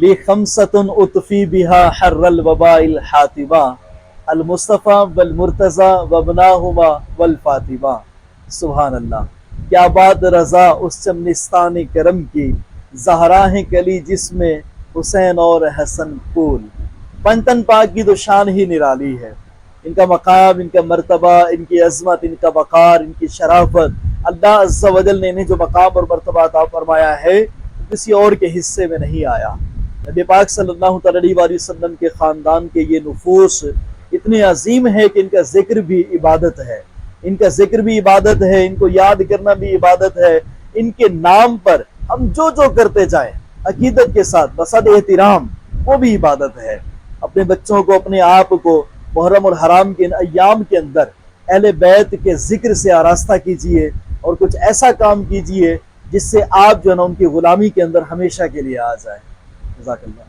لی خمسۃ اطفی بہا حر الوباء الحاطبہ المصطفیٰ والمرتضیٰ وابناہما والفاطمہ۔ سبحان اللہ، کیا بات رضا اس چمنستان کرم کی، زہرا ہیں کلی جس میں حسین اور حسن پھول۔ پنجتن پاک کی تو شان ہی نرالی ہے، ان کا مقام، ان کا مرتبہ، ان کی عظمت، ان کا وقار، ان کی شرافت، اللہ عز و جل نے انہیں جو مقام اور مرتبہ عطا فرمایا ہے کسی اور کے حصے میں نہیں آیا۔ نبی پاک صلی اللہ علیہ وسلم کے خاندان کے یہ نفوس اتنے عظیم ہے کہ ان کا ذکر بھی عبادت ہے، ان کا ذکر بھی عبادت ہے، ان کو یاد کرنا بھی عبادت ہے۔ ان کے نام پر ہم جو کرتے جائیں عقیدت کے ساتھ بصد احترام، وہ بھی عبادت ہے۔ اپنے بچوں کو، اپنے آپ کو محرم الحرام کے ان ایام کے اندر اہل بیت کے ذکر سے آراستہ کیجئے اور کچھ ایسا کام کیجئے جس سے آپ جو ہے نا ان کی غلامی کے اندر ہمیشہ کے لیے آ جائیں۔ جزاک اللہ۔